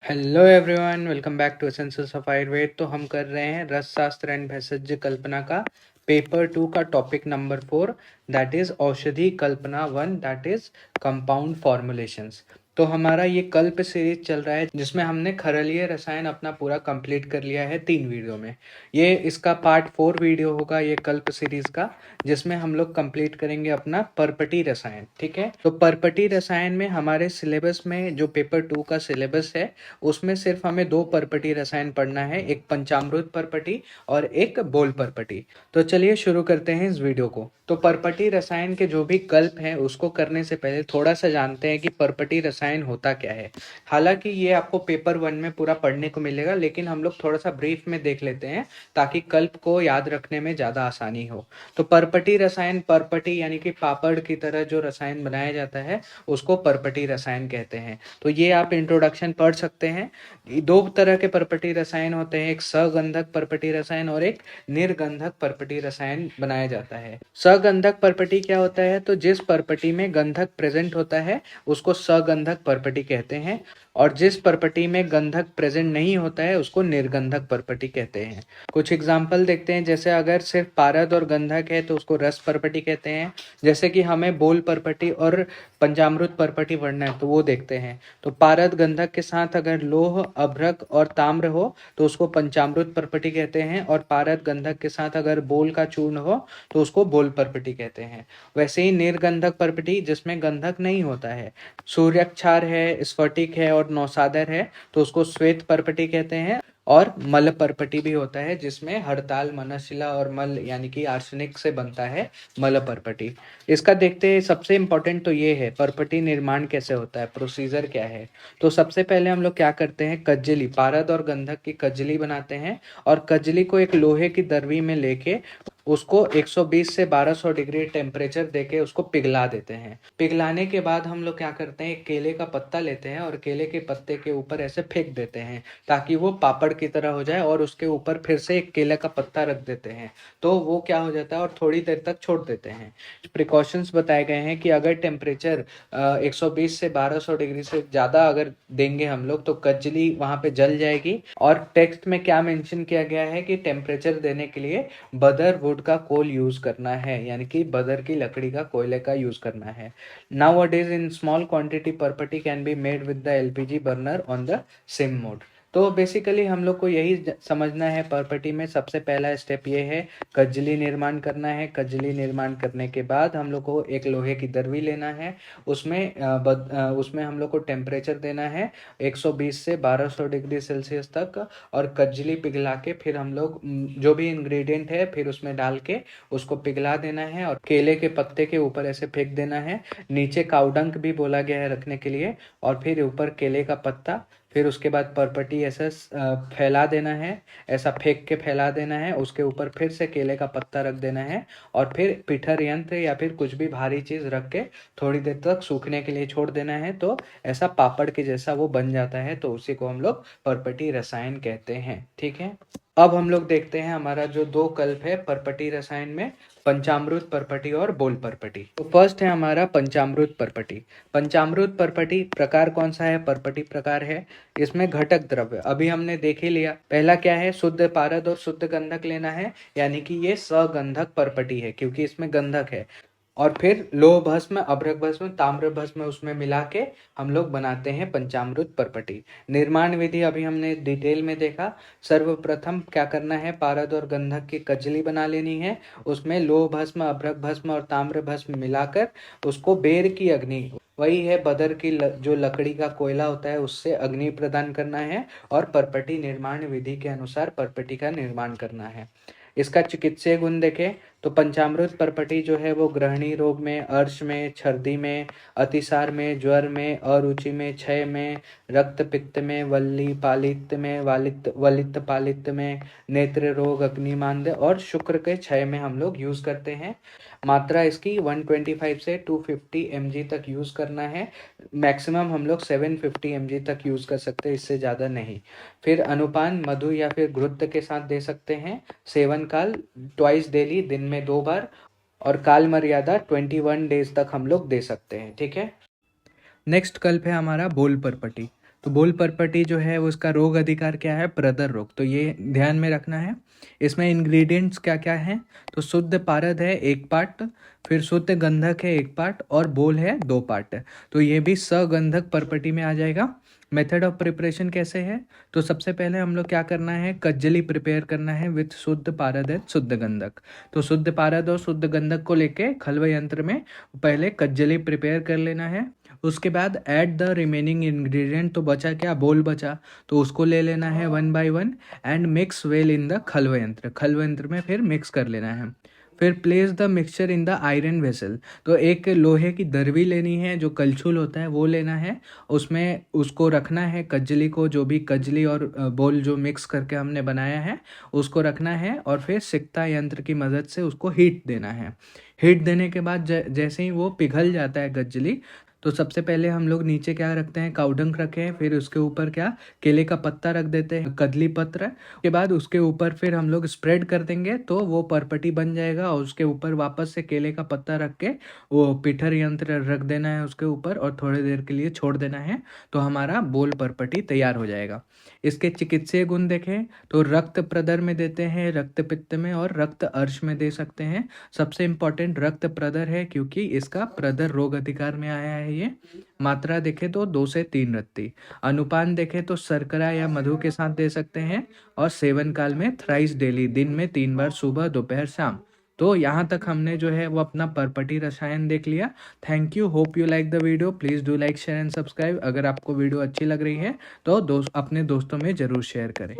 Hello everyone, welcome back to essentials of Ayurveda. तो हम कर रहे हैं रस शास्त्र एंड भेषज कल्पना का पेपर 2 का टॉपिक नंबर 4, दैट इज औषधि कल्पना 1, दैट इज कंपाउंड फॉर्मुलेशंस। तो हमारा ये कल्प सीरीज चल रहा है जिसमें हमने खरलीय रसायन अपना पूरा कंप्लीट कर लिया है 3 वीडियो में। ये इसका पार्ट 4 वीडियो होगा ये कल्प सीरीज का, जिसमें हम लोग कंप्लीट करेंगे अपना परपटी रसायन। ठीक है, तो परपटी रसायन में हमारे सिलेबस में जो पेपर 2 का सिलेबस है उसमें सिर्फ हमें 2 परपटी रसायन पढ़ना है, एक पंचामृत परपटी और एक बोल परपटी। तो चलिए शुरू करते हैं इस वीडियो को। तो परपटी रसायन के जो भी कल्प हैं उसको करने से पहले थोड़ा सा जानते हैं कि परपटी रसायन होता क्या है। हालांकि ये आपको पेपर 1 में पूरा पढ़ने को मिलेगा, लेकिन हम लोग थोड़ा सा ब्रीफ में देख लेते हैं ताकि कल्प को याद रखने में ज़्यादा आसानी हो। तो परपटी रसायन, परपटी यानी कि पापड़ की तरह जो रसायन बनाया जाता है उसको परपटी रसायन कहते हैं। तो ये आप इंट्रोडक्शन पढ़ सकते हैं। 2 तरह के परपटी रसायन होते हैं, एक सगंधक परपटी रसायन और एक निर्गंधक परपटी रसायन बनाया जाता है। सगंधक परपटी क्या होता है? तो जिस परपटी में गंधक प्रेजेंट होता है उसको सगंधक परपटी कहते हैं, और जिस परपटी में गंधक प्रेजेंट नहीं होता है उसको निर्गंधक परपटी कहते हैं। कुछ एग्जाम्पल देखते हैं, जैसे अगर सिर्फ पारद और गंधक है तो उसको रस परपटी कहते हैं। जैसे कि हमें बोल परपटी और पंचामृत परपटी पढ़ना है तो वो देखते हैं। तो पारद गंधक के साथ अगर लोह, अभ्रक और ताम्र हो तो उसको पंचामृत परपटी कहते हैं, और पारद गंधक के साथ अगर बोल का चूर्ण हो तो उसको बोल परपटी कहते हैं। वैसे ही निर्गंधक परपटी जिसमें गंधक नहीं होता है, सूर्याक्षार है, स्फटिक है और नौसादर है तो उसको श्वेत परपटी कहते हैं। और मल परपटी भी होता है जिसमें हड़ताल, मनशिला और मल यानी कि आर्सेनिक से बनता है मल परपटी। इसका देखते हैं, सबसे इम्पोर्टेंट तो ये है परपटी निर्माण कैसे होता है, प्रोसीजर क्या है। तो सबसे पहले हम लोग क्या करते हैं, कज्जली, पारद और गंधक की कज्जली बनाते हैं, और कज्जली को एक लोहे की दरवी में लेके उसको 120 से 1200 डिग्री टेम्परेचर देके उसको पिघला देते हैं। पिघलाने के बाद हम लोग क्या करते हैं, एक केले का पत्ता लेते हैं और केले के पत्ते के ऊपर ऐसे फेंक देते हैं ताकि वो पापड़ की तरह हो जाए, और उसके ऊपर फिर से एक केले का पत्ता रख देते हैं तो वो क्या हो जाता है, और थोड़ी देर तक छोड़ देते हैं। प्रिकॉशंस बताए गए हैं कि अगर टेम्परेचर 120 से 1200 डिग्री से ज़्यादा अगर देंगे हम लोग तो कज्जली वहाँ पे जल जाएगी। और टेक्स्ट में क्या मेंशन किया गया है कि टेम्परेचर देने के लिए बदर वुड का कोल यूज करना है, यानी कि बदर की लकड़ी का, कोयले का यूज करना है। Nowadays in small quantity परपटी can be made with the LPG burner on the sim mode. तो बेसिकली हम लोग को यही समझना है, परपटी में सबसे पहला स्टेप ये है, कज्जली निर्माण करना है। कज्जली निर्माण करने के बाद हम लोग को एक लोहे की दरवी लेना है, उसमें हम लोग को टेम्परेचर देना है 120 से 1200 डिग्री सेल्सियस तक, और कज्जली पिघला के फिर हम लोग जो भी इंग्रेडिएंट है फिर उसमें डाल के उसको पिघला देना है, और केले के पत्ते के ऊपर ऐसे फेंक देना है। नीचे काउडंक भी बोला गया है रखने के लिए, और फिर ऊपर केले का पत्ता। फिर उसके बाद परपटी ऐसे फैला देना है, ऐसा फेंक के फैला देना है, उसके ऊपर फिर से केले का पत्ता रख देना है, और फिर पिठर यंत्र या फिर कुछ भी भारी चीज रख के थोड़ी देर तक सूखने के लिए छोड़ देना है। तो ऐसा पापड़ के जैसा वो बन जाता है, तो उसी को हम लोग परपटी रसायन कहते हैं। ठीक है, अब हम लोग देखते हैं हमारा जो 2 कल्प है परपटी रसायन में, पंचामृत परपटी और बोल परपटी। तो फर्स्ट है हमारा पंचामृत परपटी। पंचामृत परपटी प्रकार कौन सा है, परपटी प्रकार है, इसमें घटक द्रव्य अभी हमने देख ही लिया। पहला क्या है, शुद्ध पारद और शुद्ध गंधक लेना है, यानी कि ये सगंधक परपटी है क्योंकि इसमें गंधक है। और फिर लोह भस्म, अभ्रक भस्म, ताम्र भस्म उसमें मिला के हम लोग बनाते हैं पंचामृत परपटी। निर्माण विधि अभी हमने डिटेल में देखा। सर्वप्रथम क्या करना है, पारद और गंधक की कजली बना लेनी है, उसमें लोह भस्म, अभ्रक भस्म और ताम्र भस्म मिलाकर उसको बेर की अग्नि, वही है बदर की जो लकड़ी का कोयला होता है उससे अग्नि प्रदान करना है, और परपटी निर्माण विधि के अनुसार परपटी का निर्माण करना है। इसका चिकित्सीय गुण देखें तो पंचामृत परपटी जो है वो ग्रहणी रोग में, अर्श में, छर्दी में, अतिसार में, ज्वर में, अरुचि में, क्षय में, रक्त पित्त में, वल्ली पालित्त में, वलित पालित्त में, नेत्र रोग, अग्निमांद्य और शुक्र के क्षय में हम लोग यूज करते हैं। मात्रा इसकी 125 से 250 mg तक यूज करना है। मैक्सिमम हम लोग 750 mg तक यूज कर सकते हैं, इससे ज़्यादा नहीं। फिर अनुपान मधु या फिर घृत के साथ दे सकते हैं। सेवन काल ट्वाइस डेली, दिन में 2 बार, और काल मर्यादा 21 डेज तक हम लोग दे सकते हैं। ठीक है, नेक्स्ट कल्प है हमारा बोल परपटी। तो बोल पर्पटी जो है उसका रोग अधिकार क्या है, प्रदर रोग, तो ये ध्यान में रखना है। इसमें इंग्रेडिएंट्स क्या क्या हैं, तो शुद्ध पारद है 1 पार्ट, फिर शुद्ध गंधक है 1 पार्ट और बोल है 2 पार्ट, तो ये भी सगंधक पर्पटी में आ जाएगा। मेथड ऑफ प्रिपरेशन कैसे है, तो सबसे पहले हम लोग क्या करना है, कज्जली प्रिपेयर करना है विथ शुद्ध पारद है शुद्ध गंधक। तो शुद्ध पारद और शुद्ध गंधक को लेके खलव यंत्र में पहले कज्जली प्रिपेयर कर लेना है। उसके बाद ऐड द रिमेनिंग इंग्रेडिएंट, तो बचा क्या, बोल बचा, तो उसको ले लेना है 1 by 1 and mix well in the खलव यंत्र, खलव यंत्र में फिर मिक्स कर लेना है। फिर place the mixture in the iron vessel, तो एक लोहे की दरवी लेनी है, जो कलछुल होता है वो लेना है, उसमें उसको रखना है कजली को, जो भी कजली और बोल जो मिक्स करके हमने बनाया है उसको रखना है, और फिर सिकता यंत्र की मदद से उसको हीट देना है। हीट देने के बाद जैसे ही वो पिघल जाता है कजली, तो सबसे पहले हम लोग नीचे क्या रखते हैं, काउडंक रखे हैं, फिर उसके ऊपर क्या, केले का पत्ता रख देते हैं, कदली पत्र, उसके बाद उसके ऊपर फिर हम लोग स्प्रेड कर देंगे तो वो परपटी बन जाएगा, और उसके ऊपर वापस से केले का पत्ता रख के वो पिठर यंत्र रख देना है उसके ऊपर और थोड़ी देर के लिए छोड़ देना है, तो हमारा बोल परपटी तैयार हो जाएगा। इसके चिकित्सीय गुण देखें तो रक्त प्रदर में देते हैं, रक्त पित्त में और रक्त अर्श में दे सकते हैं। सबसे इम्पोर्टेंट रक्त प्रदर है क्योंकि इसका प्रदर रोग अधिकार में आया है ये। मात्रा देखें तो 2 से 3 रत्ती। अनुपान देखें तो शर्करा या मधु के साथ दे सकते हैं, और सेवन काल में थ्राइस डेली, दिन में 3 बार, सुबह दोपहर शाम। तो यहाँ तक हमने जो है वो अपना परपटी रसायन देख लिया। Thank you, hope you like the video, please do like share and subscribe. अगर आपको वीडियो अच्छी लग रही है तो अपने दोस्तों में ज़रूर शेयर करें।